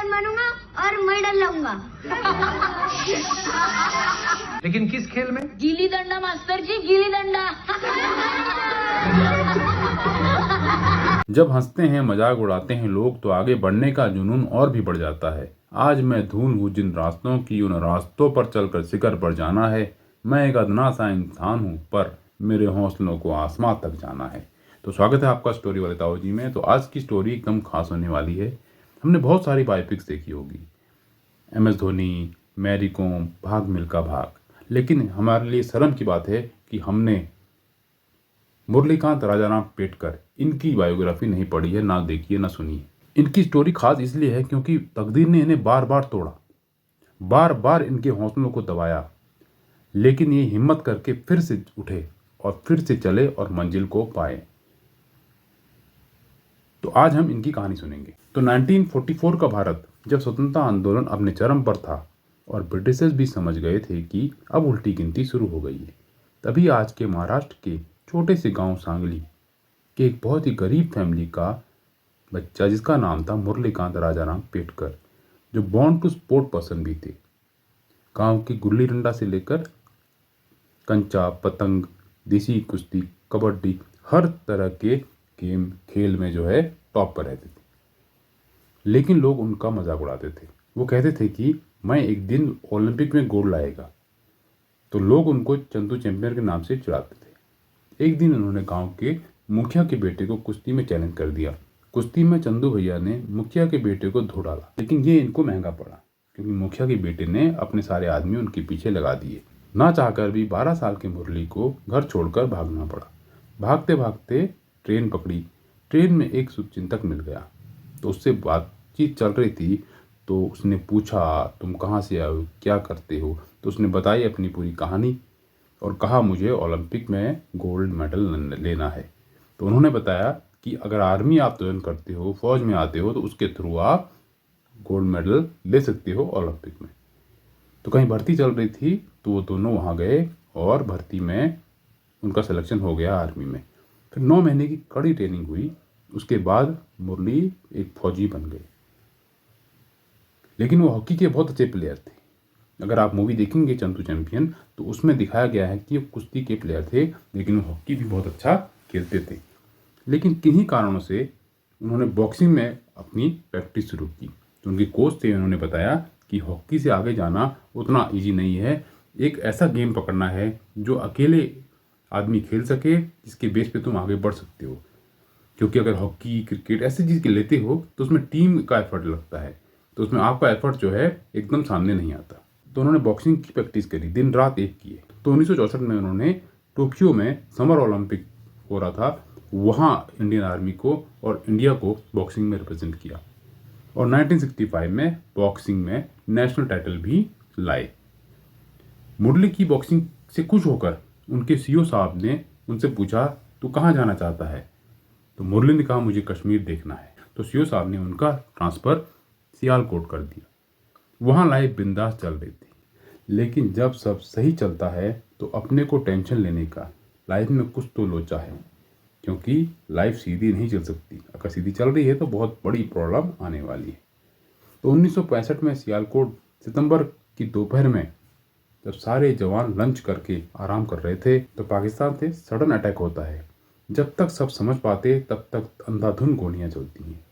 Champion बनूंगा और medal लाऊंगा। लेकिन किस खेल में? गिल्ली डंडा मास्टर जी, गिल्ली डंडा। जब हंसते हैं, मजाक उड़ाते हैं लोग तो आगे बढ़ने का जुनून और भी बढ़ जाता है। आज मैं धूल हूँ जिन रास्तों की, उन रास्तों पर चलकर शिखर पर जाना है। मैं एक अदना सा इंसान हूँ पर मेरे हौसलों को आसमां तक जाना है। तो स्वागत है आपका स्टोरी वाले ताऊ जी में। तो आज की स्टोरी एकदम खास होने वाली है। हमने बहुत सारी बायोपिक्स देखी होगी, MS धोनी, मैरी कॉम, भाग मिल्खा भाग, लेकिन हमारे लिए शर्म की बात है कि हमने मुरलीकांत राजाराम पेटकर इनकी बायोग्राफी नहीं पढ़ी है, ना देखी है, ना सुनी है। इनकी स्टोरी खास इसलिए है क्योंकि तकदीर ने इन्हें बार बार तोड़ा, बार बार इनके हौसलों को दबाया, लेकिन ये हिम्मत करके फिर से उठे और फिर से चले और मंजिल को पाए। तो आज हम इनकी कहानी सुनेंगे। तो 1944 का भारत जब स्वतंत्रता आंदोलन अपने चरम पर था और ब्रिटिशर्स भी समझ गए थे कि अब उल्टी गिनती शुरू हो गई है, तभी आज के महाराष्ट्र के छोटे से गांव सांगली के एक बहुत ही गरीब फैमिली का बच्चा, जिसका नाम था मुरलीकांत राजाराम पेटकर, जो बॉर्न टू स्पोर्ट पर्सन भी थे। गांव की गुल्ली डंडा से लेकर कंचा, पतंग, देसी कुश्ती, कबड्डी, हर तरह के गेम खेल में जो है टॉप पर रहते थे। लेकिन लोग उनका मजाक उड़ाते थे। वो कहते थे कि मैं एक दिन ओलंपिक में गोल्ड लाएगा, तो लोग उनको चंदू चैंपियन के नाम से चिढ़ाते थे। एक दिन उन्होंने गांव के मुखिया के बेटे को कुश्ती में चैलेंज कर दिया। कुश्ती में चंदू भैया ने मुखिया के बेटे को धो डाला, लेकिन ये इनको महंगा पड़ा क्योंकि मुखिया के बेटे ने अपने सारे आदमी उनके पीछे लगा दिए। ना चाहकर भी 12 साल के मुरली को घर छोड़कर भागना पड़ा। भागते भागते ट्रेन पकड़ी। ट्रेन में एक शुभचिंतक मिल गया, तो उससे बातचीत चल रही थी। तो उसने पूछा, तुम कहाँ से आए हो, क्या करते हो? तो उसने बताई अपनी पूरी कहानी और कहा, मुझे ओलंपिक में गोल्ड मेडल लेना है। तो उन्होंने बताया कि अगर आर्मी आप ज्वाइन करते हो, फौज में आते हो, तो उसके थ्रू आप गोल्ड मेडल ले सकते हो ओलंपिक में। तो कहीं भर्ती चल रही थी, तो वो दोनों वहाँ गए और भर्ती में उनका सिलेक्शन हो गया आर्मी में। फिर 9 महीने की कड़ी ट्रेनिंग हुई। उसके बाद मुरली एक फौजी बन गए। लेकिन वो हॉकी के बहुत अच्छे प्लेयर थे। अगर आप मूवी देखेंगे चंदू चैंपियन, तो उसमें दिखाया गया है कि वो कुश्ती के प्लेयर थे, लेकिन वो हॉकी भी बहुत अच्छा खेलते थे। लेकिन किन्हीं कारणों से उन्होंने बॉक्सिंग में अपनी प्रैक्टिस शुरू की। तो उनके कोच थे, उन्होंने बताया कि हॉकी से आगे जाना उतना ईजी नहीं है। एक ऐसा गेम पकड़ना है जो अकेले आदमी खेल सके, जिसके बेस पे तुम आगे बढ़ सकते हो। क्योंकि अगर हॉकी, क्रिकेट ऐसी चीज़ के लेते हो तो उसमें टीम का एफर्ट लगता है, तो उसमें आपका एफर्ट जो है एकदम सामने नहीं आता। तो उन्होंने बॉक्सिंग की प्रैक्टिस करी, दिन रात एक किए। तो 1964 में उन्होंने टोक्यो में समर ओलंपिक हो रहा था, वहाँ इंडियन आर्मी को और इंडिया को बॉक्सिंग में रिप्रेजेंट किया और 1965 में बॉक्सिंग में नेशनल टाइटल भी लाए। मुरली की बॉक्सिंग से खुश होकर उनके सीईओ साहब ने उनसे पूछा, तू कहाँ जाना चाहता है? तो मुरली ने कहा, मुझे कश्मीर देखना है। तो सीईओ साहब ने उनका ट्रांसफ़र सियालकोट कर दिया। वहाँ लाइफ बिंदास चल रही थी। लेकिन जब सब सही चलता है तो अपने को टेंशन लेने का, लाइफ में कुछ तो लोचा है, क्योंकि लाइफ सीधी नहीं चल सकती। अगर सीधी चल रही है तो बहुत बड़ी प्रॉब्लम आने वाली है। तो 1965 में सियालकोट सितंबर की दोपहर में जब सारे जवान लंच करके आराम कर रहे थे, तो पाकिस्तान से सडन अटैक होता है। जब तक सब समझ पाते तब तक अंधाधुंध गोलियां चलती हैं।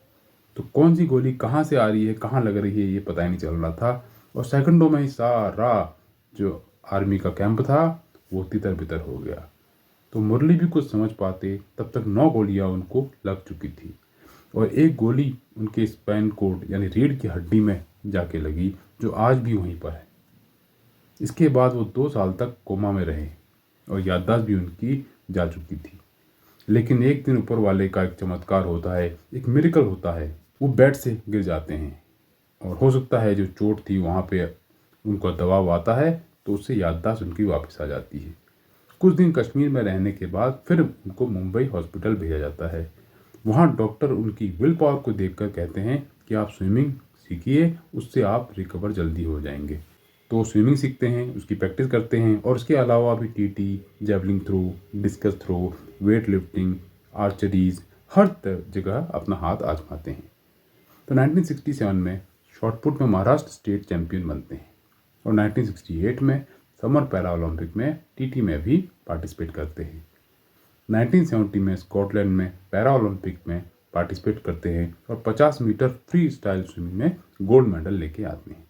तो कौन सी गोली कहाँ से आ रही है, कहाँ लग रही है, ये पता ही नहीं चल रहा था। और सेकंडों में ही सारा जो आर्मी का कैंप था वो तितर बितर हो गया। तो मुरली भी कुछ समझ पाते तब तक 9 गोलियां उनको लग चुकी थी और एक गोली उनके स्पाइन कोड यानी रीढ़ की हड्डी में जाके लगी, जो आज भी वहीं पर है। इसके बाद वो 2 साल तक कोमा में रहे और याददाश्त भी उनकी जा चुकी थी। लेकिन एक दिन ऊपर वाले का एक चमत्कार होता है, एक मिरेकल होता है। वो बेड से गिर जाते हैं और हो सकता है जो चोट थी वहाँ पे उनका दबाव आता है, तो उससे याददाश्त उनकी वापस आ जाती है। कुछ दिन कश्मीर में रहने के बाद फिर उनको मुंबई हॉस्पिटल भेजा जाता है। वहाँ डॉक्टर उनकी विल पावर को देखकर कहते हैं कि आप स्विमिंग सीखिए, उससे आप रिकवर जल्दी हो जाएंगे। तो स्विमिंग सीखते हैं, उसकी प्रैक्टिस करते हैं और उसके अलावा भी TT, javelin throw, discus throw, weight lifting, archeries, हर जगह अपना हाथ आजमाते हैं। तो 1967 में शॉटपुट में महाराष्ट्र स्टेट चैंपियन बनते हैं और 1968 में समर पैरा ओलंपिक में टीटी में भी पार्टिसिपेट करते हैं। 1970 में स्कॉटलैंड में पैरा ओलंपिक में पार्टिसिपेट करते हैं और 50 मीटर फ्री स्टाइल स्विमिंग में गोल्ड मेडल लेके आते हैं।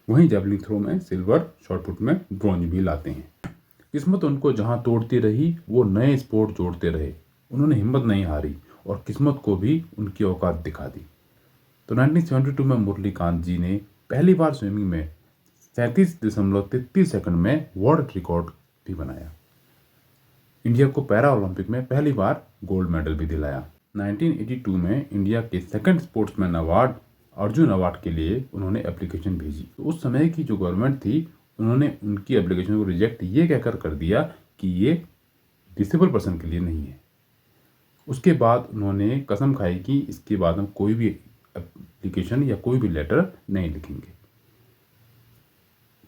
वहीं जेवलिन थ्रो में सिल्वर, शॉटपुट में ब्रॉन्ज भी लाते हैं। किस्मत उनको जहां तोड़ती रही वो नए स्पोर्ट जोड़ते रहे। उन्होंने हिम्मत नहीं हारी और किस्मत को भी उनकी औकात दिखा दी। तो 1972 में मुरलीकांत जी ने पहली बार स्विमिंग में 37.33 सेकंड में वर्ल्ड रिकॉर्ड भी बनाया। इंडिया को पैरा ओलंपिक में पहली बार गोल्ड मेडल भी दिलाया। 1982 में इंडिया के second sportsman award Arjun award के लिए उन्होंने एप्लीकेशन भेजी। तो उस समय की जो गवर्नमेंट थी उन्होंने उनकी एप्लीकेशन को रिजेक्ट ये कहकर कर दिया कि ये डिसेबल पर्सन के लिए नहीं है। उसके बाद उन्होंने कसम खाई कि इसके बाद हम कोई भी एप्लीकेशन या कोई भी लेटर नहीं लिखेंगे।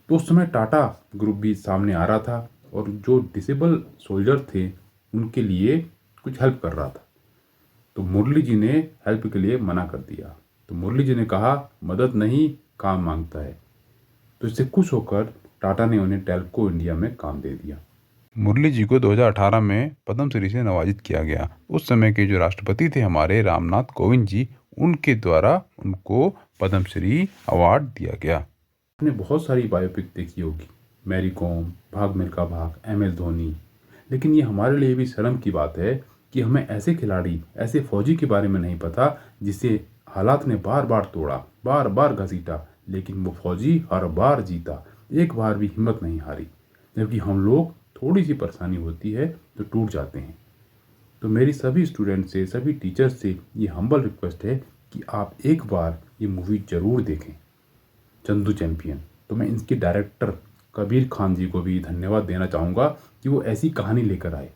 तो उस समय टाटा ग्रुप भी सामने आ रहा था और जो डिसेबल सोल्जर थे उनके लिए कुछ हेल्प कर रहा था। तो मुरली जी ने हेल्प के लिए मना कर दिया। तो मुरली जी ने कहा मदद नहीं काम मांगता है। तो इससे खुश होकर टाटा ने उन्हें टेल्को इंडिया में काम दे दिया। मुरली जी को 2018 में पद्मश्री से नवाजित किया गया। उस समय के जो राष्ट्रपति थे हमारे रामनाथ कोविंद जी, उनके द्वारा उनको पद्मश्री अवार्ड दिया गया। आपने बहुत सारी बायोपिक देखी होगी, मैरी कॉम, भाग मिल्खा भाग, MS धोनी, लेकिन ये हमारे लिए भी शर्म की बात है कि हमें ऐसे खिलाड़ी, ऐसे फौजी के बारे में नहीं पता जिसे हालात ने बार बार तोड़ा, बार बार घसीटा, लेकिन वो फौजी हर बार जीता, एक बार भी हिम्मत नहीं हारी। जबकि हम लोग थोड़ी सी परेशानी होती है तो टूट जाते हैं। तो मेरी सभी स्टूडेंट से, सभी टीचर्स से ये हम्बल रिक्वेस्ट है कि आप एक बार ये मूवी ज़रूर देखें, चंदू चैंपियन। तो मैं इसके डायरेक्टर कबीर खान जी को भी धन्यवाद देना चाहूँगा कि वो ऐसी कहानी लेकर आए।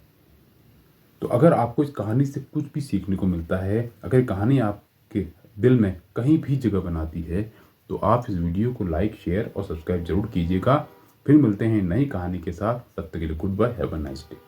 तो अगर आपको इस कहानी से कुछ भी सीखने को मिलता है, अगर कहानी आपके दिल में कहीं भी जगह बनाती है, तो आप इस वीडियो को लाइक, शेयर और सब्सक्राइब जरूर कीजिएगा। फिर मिलते हैं नई कहानी के साथ। तब तक के लिए goodbye, have a nice day.